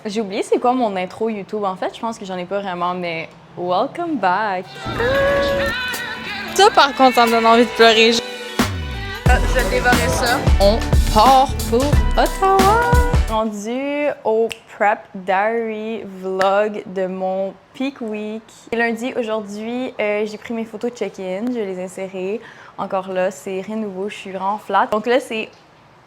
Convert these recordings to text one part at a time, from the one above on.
J'ai oublié c'est quoi mon intro YouTube. En fait, je pense que j'en ai pas vraiment, mais welcome back! Ça, par contre, ça me donne envie de pleurer. Je dévorais ça. On part pour Ottawa! Rendu au Prep Diary vlog de mon Peak Week. Lundi, aujourd'hui, j'ai pris mes photos de check-in, je les ai insérées. Encore là, c'est rien de nouveau, je suis vraiment flat. Donc là, c'est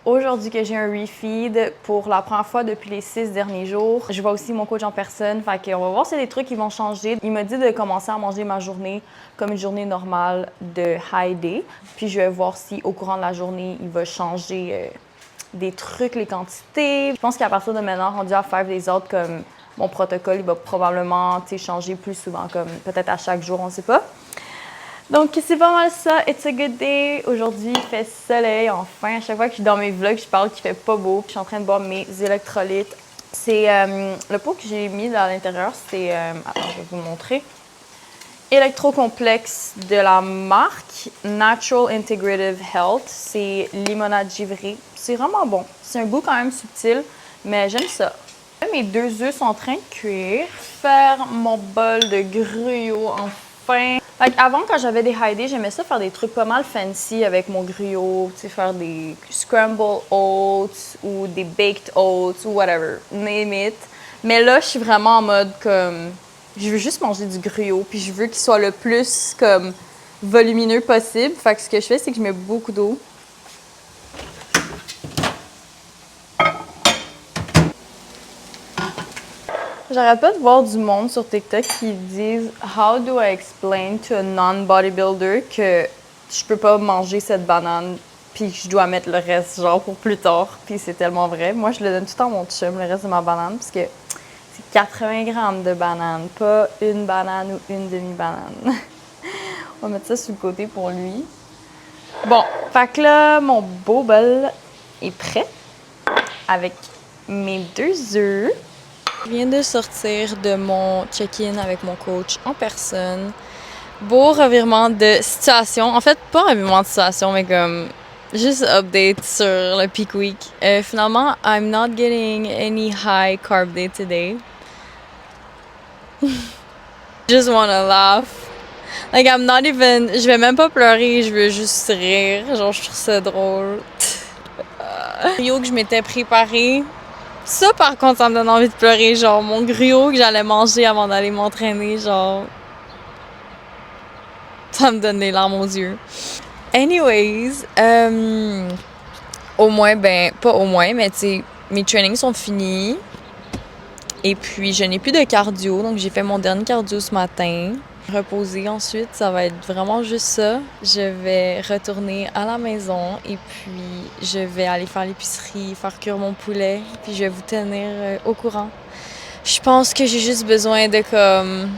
aujourd'hui que j'ai un refeed pour la première fois depuis les 6 derniers jours. Je vois aussi mon coach en personne, fait qu'on va voir s'il y a des trucs qui vont changer. Il m'a dit de commencer à manger ma journée comme une journée normale de high day. Puis je vais voir si au courant de la journée, il va changer des trucs, les quantités. Je pense qu'à partir de maintenant, rendu à 5 days out, comme mon protocole, il va probablement changer plus souvent, comme peut-être à chaque jour, on sait pas. Donc, c'est pas mal ça. It's a good day. Aujourd'hui, il fait soleil, enfin. À chaque fois que je suis dans mes vlogs, je parle qu'il fait pas beau. Je suis en train de boire mes électrolytes. C'est le pot que j'ai mis à l'intérieur, c'est... attends, je vais vous montrer. Électrocomplexe de la marque Natural Integrative Health. C'est limonade givrée. C'est vraiment bon. C'est un goût quand même subtil, mais j'aime ça. Mes 2 œufs sont en train de cuire. Faire mon bol de gruau enfin. Avant, quand j'avais des high days, j'aimais ça faire des trucs pas mal fancy avec mon gruau. Tu sais, faire des scrambled oats ou des baked oats ou whatever. Name it. Mais là, je suis vraiment en mode comme... Je veux juste manger du gruau, puis je veux qu'il soit le plus comme volumineux possible. Fait que ce que je fais, c'est que je mets beaucoup d'eau. J'arrête pas de voir du monde sur TikTok qui disent « How do I explain to a non-bodybuilder que je peux pas manger cette banane puis que je dois mettre le reste genre pour plus tard? » Puis c'est tellement vrai. Moi, je le donne tout le temps à mon chum, le reste de ma banane, parce que c'est 80 grammes de banane, pas une banane ou une demi-banane. On va mettre ça sur le côté pour lui. Bon, fait que là, mon beau bol est prêt avec mes 2 œufs. Je viens de sortir de mon check-in avec mon coach en personne. Beau revirement de situation. En fait, pas revirement de situation, mais comme juste update sur le peak week. Finalement, I'm not getting any high carb day today. Just wanna laugh. Like, I'm not even... Je vais même pas pleurer, je veux juste rire. Genre, je trouve ça drôle. Yo que je m'étais préparé. Ça, par contre, ça me donne envie de pleurer. Genre, mon gruau que j'allais manger avant d'aller m'entraîner, genre... Ça me donne des larmes aux yeux. Anyways, au moins, ben, pas au moins, mais tu sais, mes trainings sont finis. Et puis, je n'ai plus de cardio, donc j'ai fait mon dernier cardio ce matin. Reposer ensuite, ça va être vraiment juste ça. Je vais retourner à la maison et puis je vais aller faire l'épicerie, faire cuire mon poulet, puis je vais vous tenir au courant. Je pense que j'ai juste besoin de comme...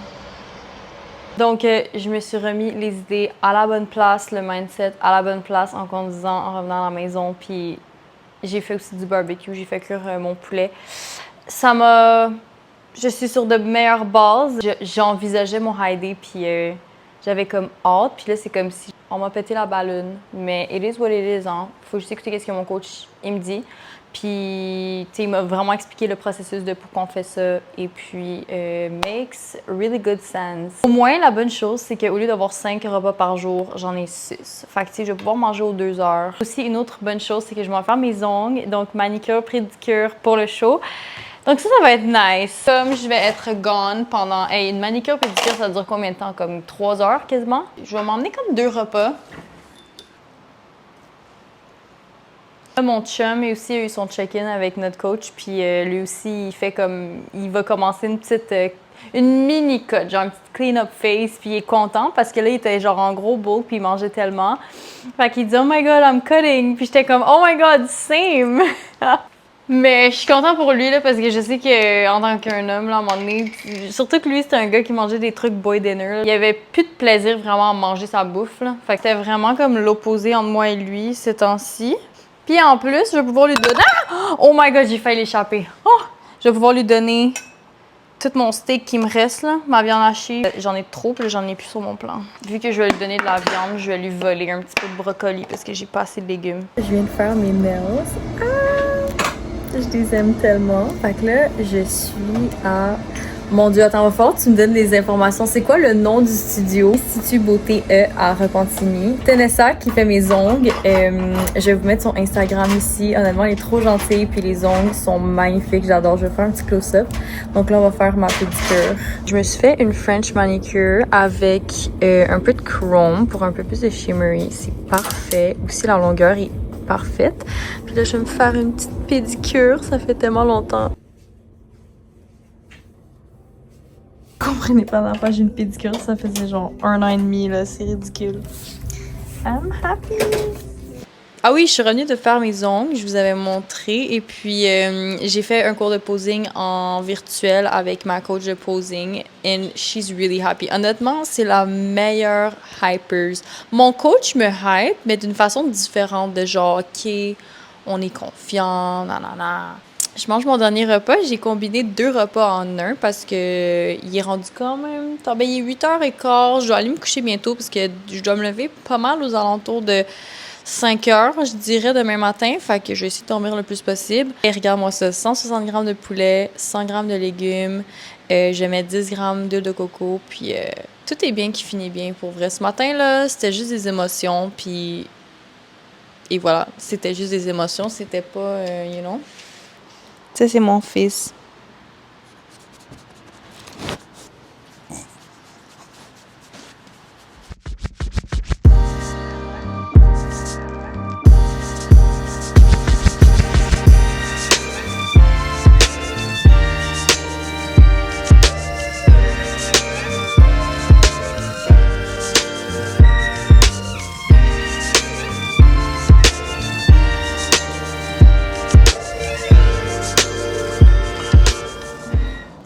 Donc, je me suis remis les idées à la bonne place, le mindset à la bonne place en conduisant, en revenant à la maison, puis j'ai fait aussi du barbecue, j'ai fait cuire mon poulet. Ça m'a... Je suis sur de meilleures bases. J'envisageais mon high day, puis j'avais comme hâte. Puis là, c'est comme si on m'a pété la ballonne. Mais it is what it is, hein. Faut juste écouter ce que mon coach il me dit. Puis, tu sais, il m'a vraiment expliqué le processus de pourquoi on fait ça. Et puis, makes really good sense. Au moins, la bonne chose, c'est qu'au lieu d'avoir 5 repas par jour, j'en ai 6. Fait que, tu sais, je vais pouvoir manger aux 2 heures. Aussi, une autre bonne chose, c'est que je vais faire mes ongles. Donc, manicure, pédicure pour le show. Donc ça va être nice. Comme je vais être gone pendant... Hey, une manicure pédicure, ça dure combien de temps? Comme 3 heures quasiment? Je vais m'emmener comme 2 repas. Mon chum a aussi eu son check-in avec notre coach, puis lui aussi, il fait comme... Il va commencer une petite... une mini-cut, genre une petite clean-up face, puis il est content parce que là, il était genre en gros bowl, puis il mangeait tellement. Fait qu'il dit « Oh my God, I'm cutting! » Puis j'étais comme « Oh my God, same! » Mais je suis contente pour lui, là, parce que je sais qu'en tant qu'un homme, là, à un moment donné, surtout que lui, c'était un gars qui mangeait des trucs boy dinner. Là. Il avait plus de plaisir vraiment à manger sa bouffe, là. Fait que c'était vraiment comme l'opposé entre moi et lui ces temps-ci. Puis en plus, je vais pouvoir lui donner... Ah! Oh my God, j'ai failli l'échapper. Oh! Je vais pouvoir lui donner tout mon steak qui me reste, là, ma viande hachée. J'en ai trop, puis j'en ai plus sur mon plan. Vu que je vais lui donner de la viande, je vais lui voler un petit peu de brocoli parce que j'ai pas assez de légumes. Je viens de faire mes nails. Ah! Je les aime tellement. Fait que là, je suis à... Mon Dieu, attends, va falloir que tu me donnes les informations. C'est quoi le nom du studio? Institut Beauté E à Repentigny. Tennessa qui fait mes ongles. Je vais vous mettre son Instagram ici. Honnêtement, elle est trop gentille. Puis les ongles sont magnifiques. J'adore. Je vais faire un petit close-up. Donc là, on va faire ma pédicure. Je me suis fait une French manicure avec un peu de chrome pour un peu plus de shimmery. C'est parfait. Aussi, la longueur est parfaite. Puis là, je vais me faire une petite pédicure. Ça fait tellement longtemps. Comprenez pas la page d'une pédicure, ça faisait genre 1 an et demi, là, c'est ridicule. I'm happy! Ah oui, je suis revenue de faire mes ongles, je vous avais montré, et puis j'ai fait un cours de posing en virtuel avec ma coach de posing, and she's really happy. Honnêtement, c'est la meilleure hypers. Mon coach me hype, mais d'une façon différente, de genre, OK, on est confiant, nanana. Je mange mon dernier repas. J'ai combiné 2 repas en un parce que il est rendu quand même... Ben, il est 8h15. Je dois aller me coucher bientôt parce que je dois me lever pas mal aux alentours de 5h, je dirais, demain matin. Fait que je vais essayer de dormir le plus possible. Et regarde-moi ça. 160 grammes de poulet, 100 grammes de légumes. Je mets 10 grammes d'huile de coco. Puis tout est bien qui finit bien pour vrai. Ce matin, là, c'était juste des émotions. Puis... Et voilà, c'était juste des émotions. C'était pas, you know... Ça, c'est mon fils.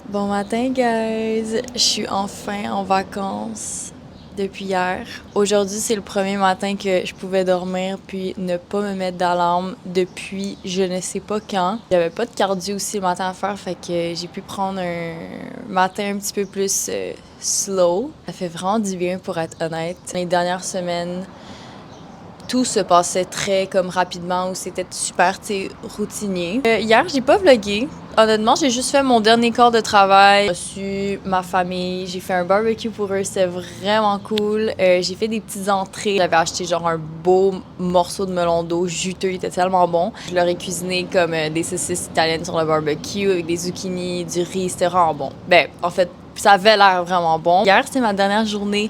Bon matin, guys! Je suis enfin en vacances depuis hier. Aujourd'hui, c'est le premier matin que je pouvais dormir puis ne pas me mettre d'alarme depuis je ne sais pas quand. J'avais pas de cardio aussi le matin à faire, fait que j'ai pu prendre un matin un petit peu plus slow. Ça fait vraiment du bien pour être honnête. Les dernières semaines, tout se passait très comme rapidement ou c'était super, routinier. Hier, j'ai pas vlogué. Honnêtement, j'ai juste fait mon dernier quart de travail. J'ai reçu ma famille, j'ai fait un barbecue pour eux, c'était vraiment cool. J'ai fait des petites entrées. J'avais acheté genre un beau morceau de melon d'eau juteux, il était tellement bon. Je leur ai cuisiné comme des saucisses italiennes sur le barbecue avec des zucchini, du riz, c'était vraiment bon. Ben, en fait, ça avait l'air vraiment bon. Hier, c'était ma dernière journée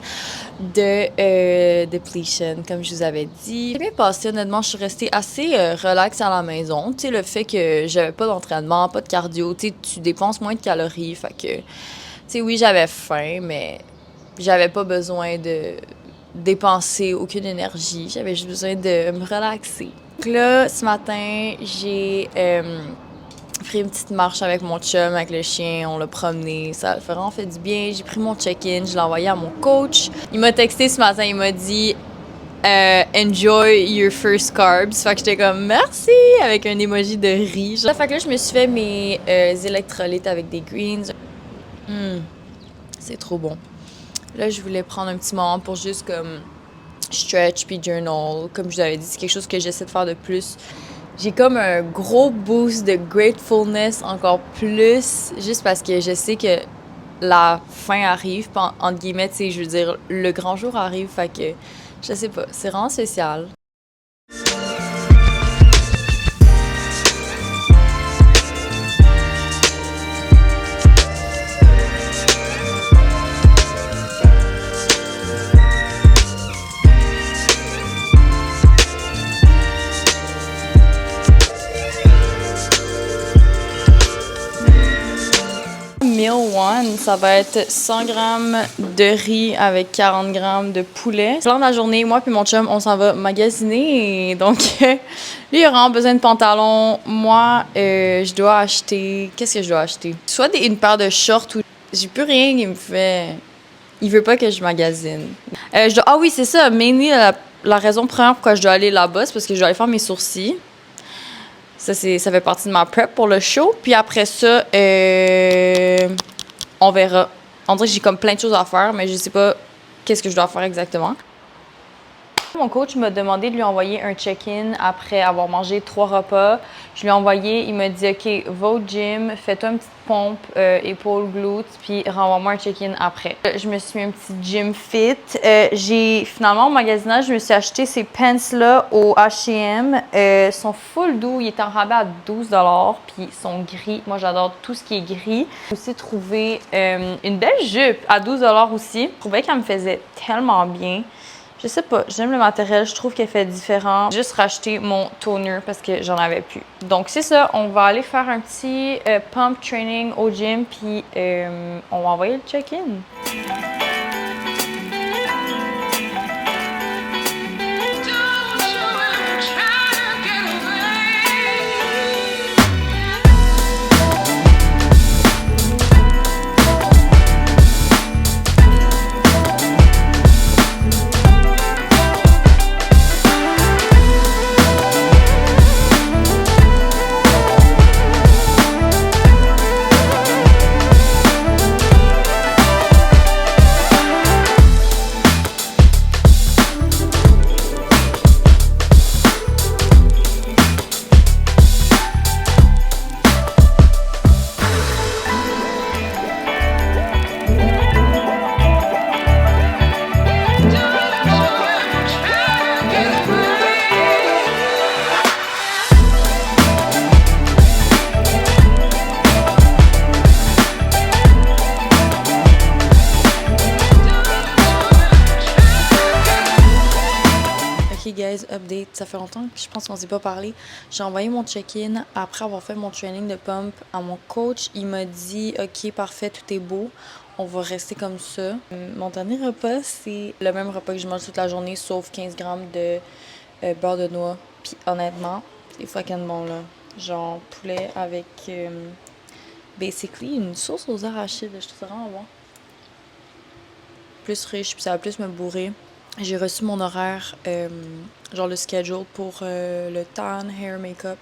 de depletion, comme je vous avais dit. J'ai bien passé, honnêtement, je suis restée assez relax à la maison. Tu sais, le fait que j'avais pas d'entraînement, pas de cardio, tu sais, tu dépenses moins de calories, fait que, tu sais, oui, j'avais faim, mais j'avais pas besoin de dépenser aucune énergie. J'avais juste besoin de me relaxer. Donc là, ce matin, j'ai pris une petite marche avec mon chum, avec le chien, on l'a promené, ça a vraiment fait du bien. J'ai pris mon check-in, je l'ai envoyé à mon coach. Il m'a texté ce matin, il m'a dit enjoy your first carbs. Fait que j'étais comme merci avec un emoji de riz. Fait que là, je me suis fait mes électrolytes avec des greens. C'est trop bon. Là, je voulais prendre un petit moment pour juste comme stretch puis journal. Comme je vous avais dit, c'est quelque chose que j'essaie de faire de plus. J'ai comme un gros boost de gratefulness encore plus, juste parce que je sais que la fin arrive, entre guillemets, tu sais, je veux dire, le grand jour arrive, fait que, je sais pas, c'est vraiment spécial. Meal one, ça va être 100 grammes de riz avec 40 grammes de poulet. Pendant la journée, moi puis mon chum, on s'en va magasiner. Et donc, lui, il a vraiment besoin de pantalons. Moi, je dois acheter... Qu'est-ce que je dois acheter? Soit une paire de shorts ou... J'ai plus rien qui me fait... Il veut pas que je magasine. Ah oui, c'est ça. Mainly, la raison première pourquoi je dois aller là-bas, c'est parce que je dois aller faire mes sourcils. Ça fait partie de ma prep pour le show. Puis après ça, on verra. On dirait que j'ai comme plein de choses à faire, mais je sais pas qu'est-ce que je dois faire exactement. Mon coach m'a demandé de lui envoyer un check-in après avoir mangé 3 repas. Je lui ai envoyé, il m'a dit « OK, va au gym, fais-toi une petite pompe, épaules, glutes, puis renvoie-moi un check-in après. » Je me suis mis un petit gym fit. J'ai finalement, au magasinage, je me suis acheté ces pants-là au H&M. Ils sont full doux, ils étaient en rabais à 12 $, puis ils sont gris. Moi, j'adore tout ce qui est gris. J'ai aussi trouvé une belle jupe à 12 $ aussi. Je trouvais qu'elle me faisait tellement bien. Je sais pas, j'aime le matériel, je trouve qu'elle fait différent. J'ai juste racheté mon toner parce que j'en avais plus. Donc c'est ça, on va aller faire un petit pump training au gym puis on va envoyer le check-in. Ok guys, update, ça fait longtemps que je pense qu'on s'est pas parlé. J'ai envoyé mon check-in après avoir fait mon training de pump à mon coach. Il m'a dit ok parfait, tout est beau, on va rester comme ça. Mon dernier repas, c'est le même repas que je mange toute la journée sauf 15 grammes de beurre de noix. Puis honnêtement, c'est fucking bon là. Genre poulet avec basically une sauce aux arachides, je trouve ça vraiment bon. Plus riche, puis ça va plus me bourrer. J'ai reçu mon horaire, genre le schedule pour le tan, hair, make-up.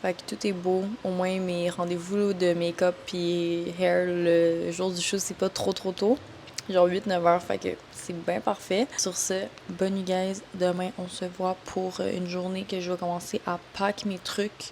Fait que tout est beau. Au moins mes rendez-vous de make-up puis hair le jour du show, c'est pas trop tôt. Genre 8-9 heures, fait que c'est bien parfait. Sur ce, bonne nuit guys. Demain, on se voit pour une journée que je vais commencer à pack mes trucs.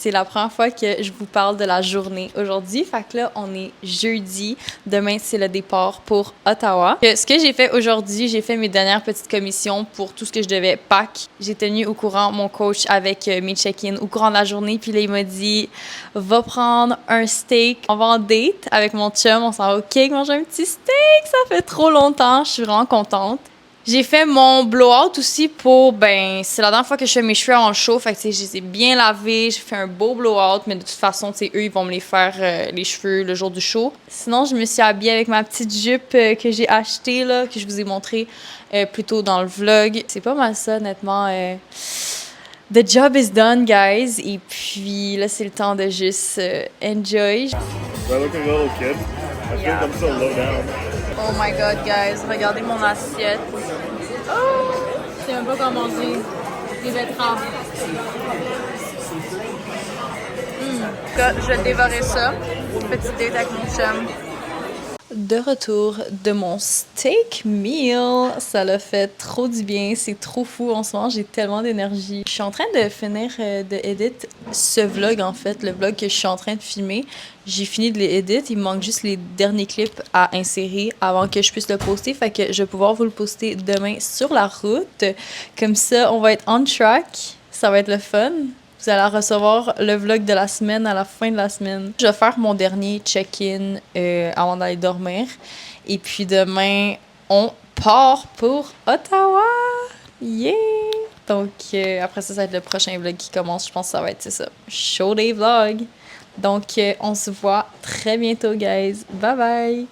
C'est la première fois que je vous parle de la journée aujourd'hui. Fait que là, on est jeudi. Demain, c'est le départ pour Ottawa. Ce que j'ai fait aujourd'hui, j'ai fait mes dernières petites commissions pour tout ce que je devais pack. J'ai tenu au courant mon coach avec mes check-in au courant de la journée. Puis là, il m'a dit, va prendre un steak. On va en date avec mon chum. On s'en va au cake manger un petit steak. Ça fait trop longtemps. Je suis vraiment contente. J'ai fait mon blowout aussi pour, c'est la dernière fois que je fais mes cheveux en show, fait que, je les ai bien lavés, j'ai fait un beau blowout, mais de toute façon, eux, ils vont me les faire, les cheveux, le jour du show. Sinon, je me suis habillée avec ma petite jupe que j'ai achetée, là, que je vous ai montré plus tôt dans le vlog. C'est pas mal ça, honnêtement. The job is done, guys. Et puis, là, c'est le temps de juste enjoy. Do I look like a little kid? I feel like I'm so low down. Oh my god, guys, regardez mon assiette. Oh! C'est même pas comment dire. Des betteraves. Je vais dévorer ça. Petite date avec mon chum. De retour de mon steak meal. Ça l'a fait trop du bien. C'est trop fou en ce moment. J'ai tellement d'énergie. Je suis en train de finir de edit ce vlog, en fait. Le vlog que je suis en train de filmer. J'ai fini de les edit. Il me manque juste les derniers clips à insérer avant que je puisse le poster. Fait que je vais pouvoir vous le poster demain sur la route. Comme ça, on va être on track. Ça va être le fun. Vous allez recevoir le vlog de la semaine à la fin de la semaine. Je vais faire mon dernier check-in avant d'aller dormir. Et puis demain, on part pour Ottawa! Yeah! Donc après ça va être le prochain vlog qui commence. Je pense que ça va être ça. Show day vlog! Donc on se voit très bientôt, guys. Bye bye!